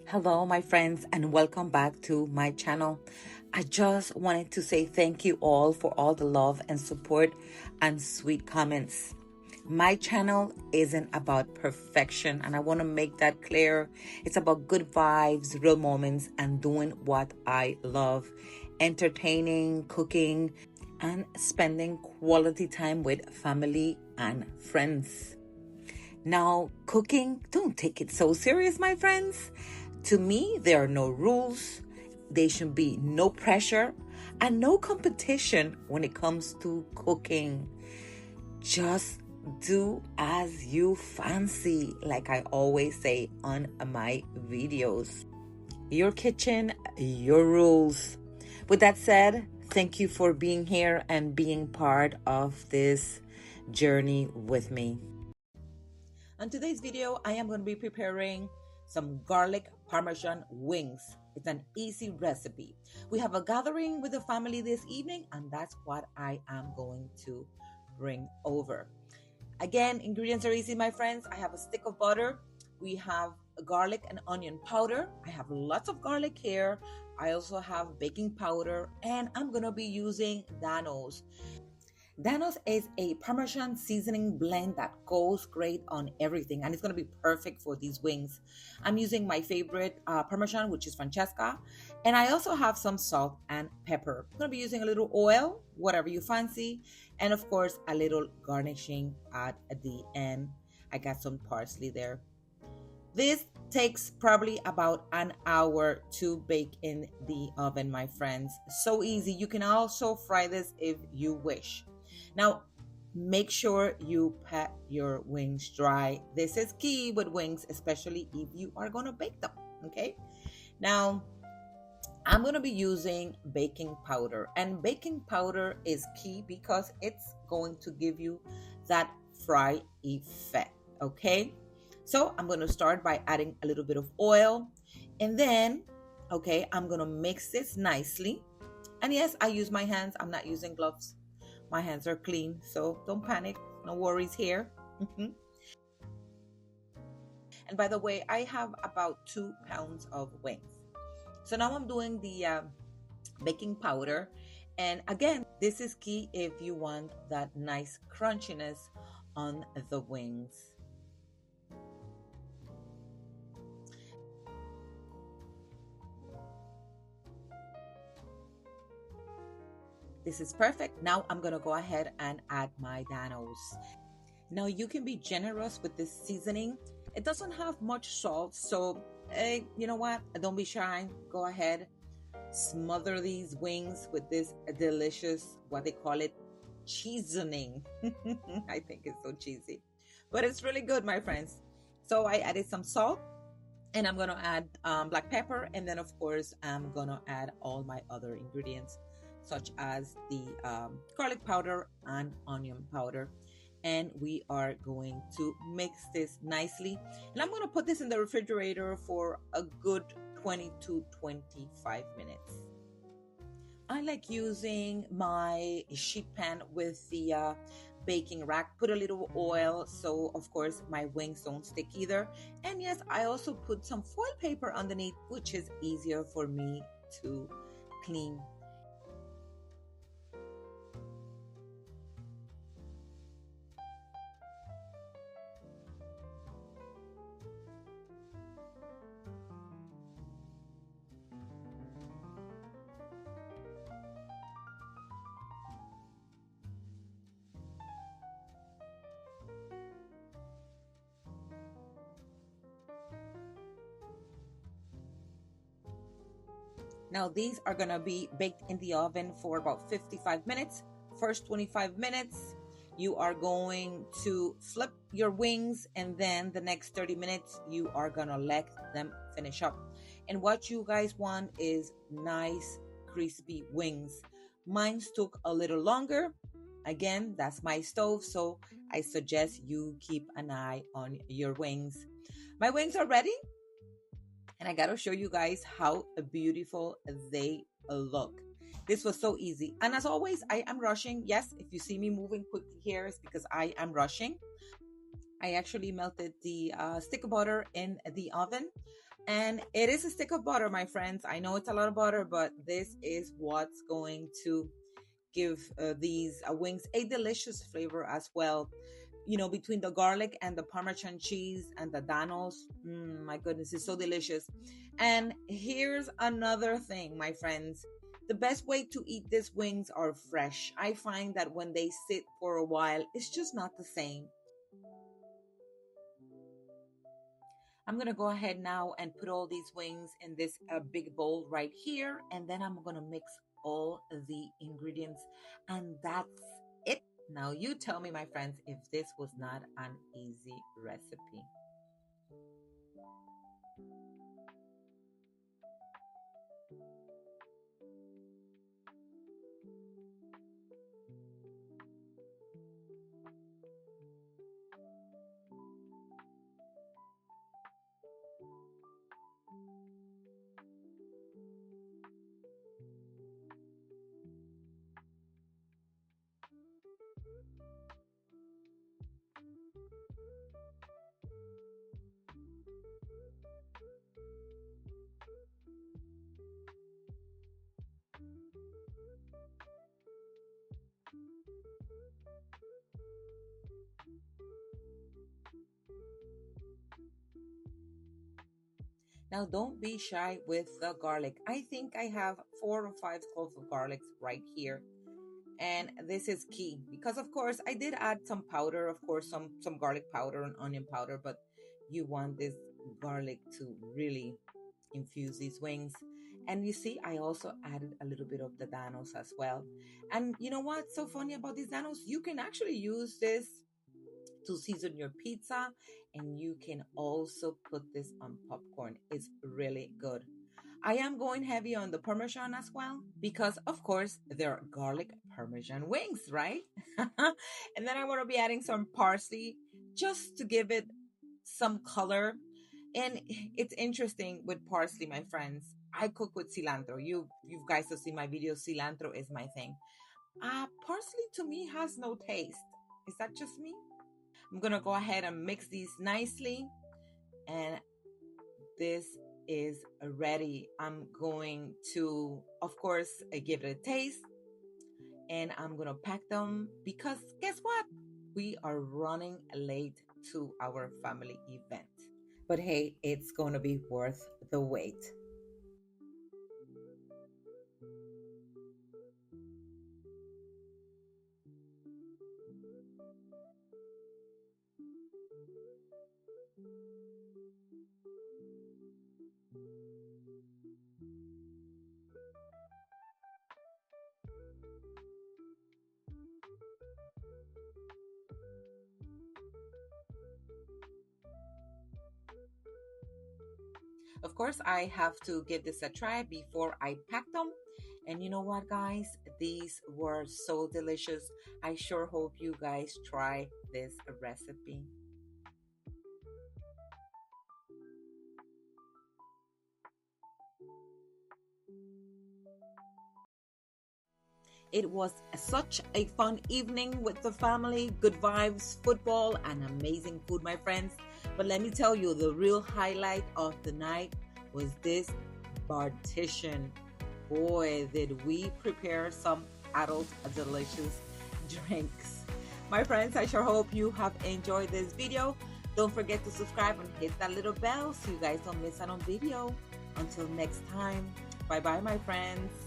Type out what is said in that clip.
Hello, my friends, and welcome back to my channel. I just wanted to say thank you all for all the love and support and sweet comments. My channel isn't about perfection, and I want to make that clear. It's about good vibes, real moments, and doing what I love, entertaining, cooking, and spending quality time with family and friends. Now, cooking, don't take it so serious, my friends. To me, there are no rules. There should be no pressure and no competition when it comes to cooking. Just do as you fancy, like I always say on my videos. Your kitchen, your rules. With that said, thank you for being here and being part of this journey with me. On today's video, I am going to be preparing some garlic parmesan wings. It's an easy recipe. We have a gathering with the family this evening, and that's what I am going to bring over. Again, ingredients are easy, my friends. I have a stick of butter. We have garlic and onion powder. I have lots of garlic here. I also have baking powder, and I'm going to be using Dano's. Dano's is a Parmesan seasoning blend that goes great on everything, and it's going to be perfect for these wings. I'm using my favorite Parmesan, which is Francesca, and I also have some salt and pepper. I'm going to be using a little oil, whatever you fancy, and of course a little garnishing at the end. I got some parsley there. This takes probably about an hour to bake in the oven, my friends. So easy. You can also fry this if you wish. Now, make sure you pat your wings dry. This is key with wings, especially if you are going to bake them, okay? Now, I'm going to be using baking powder, and baking powder is key because it's going to give you that fry effect, okay? So I'm going to start by adding a little bit of oil, and then, okay, I'm going to mix this nicely. And yes, I use my hands. I'm not using gloves. My hands are clean, so don't panic. No worries here. And by the way, I have about 2 pounds of wings. So now I'm doing the baking powder. And again, this is key if you want that nice crunchiness on the wings. This is perfect. Now I'm going to go ahead and add my Danos. Now you can be generous with this seasoning. It doesn't have much salt, so you know what? Don't be shy. Go ahead. Smother these wings with this delicious, what they call it, seasoning. I think it's so cheesy, but it's really good, my friends. So I added some salt, and I'm going to add black pepper, and then of course I'm going to add all my other ingredients, such as the garlic powder and onion powder. And we are going to mix this nicely. And I'm going to put this in the refrigerator for a good 20 to 25 minutes. I like using my sheet pan with the baking rack. Put a little oil so of course my wings don't stick either. And yes, I also put some foil paper underneath, which is easier for me to clean. Now these are going to be baked in the oven for about 55 minutes. First 25 minutes, you are going to flip your wings, and then the next 30 minutes, you are going to let them finish up. And what you guys want is nice, crispy wings. Mine took a little longer. Again, that's my stove, so I suggest you keep an eye on your wings. My wings are ready. And I gotta show you guys how beautiful they look. This was so easy. And as always, I am rushing. Yes, if you see me moving quickly here, it's because I am rushing. I actually melted the stick of butter in the oven. And it is a stick of butter, my friends. I know it's a lot of butter, but this is what's going to give these wings a delicious flavor as well. You know, between the garlic and the Parmesan cheese and the Danos, my goodness, it's so delicious. And here's another thing, my friends. The best way to eat these wings are fresh. I find that when they sit for a while, it's just not the same. I'm going to go ahead now and put all these wings in this big bowl right here. And then I'm going to mix all the ingredients. And that's it. Now you tell me, my friends, if this was not an easy recipe. Now, don't be shy with the garlic. I think I have 4 or 5 cloves of garlic right here. And this is key because, of course, I did add some powder, of course, some garlic powder and onion powder, but you want this garlic to really infuse these wings. And you see, I also added a little bit of the Danos as well. And you know what's so funny about these Danos? You can actually use this to season your pizza, and you can also put this on popcorn. It's really good. I am going heavy on the Parmesan as well because, of course, they're garlic Parmesan wings, right? And then I want to be adding some parsley just to give it some color. And it's interesting with parsley, my friends. I cook with cilantro. You guys have seen my videos. Cilantro is my thing. Parsley to me has no taste. Is that just me? I'm gonna go ahead and mix these nicely, and this is ready. I'm going to, of course, give it a taste, and I'm gonna pack them because guess what? We are running late to our family event. But hey, it's gonna be worth the wait. Of course, I have to give this a try before I pack them. And you know what, guys? These were so delicious. I sure hope you guys try this recipe. It was such a fun evening with the family, good vibes, football, and amazing food, my friends. But let me tell you, the real highlight of the night was this partition. Boy, did we prepare some adult delicious drinks. My friends, I sure hope you have enjoyed this video. Don't forget to subscribe and hit that little bell so you guys don't miss out on video. Until next time, bye bye, my friends.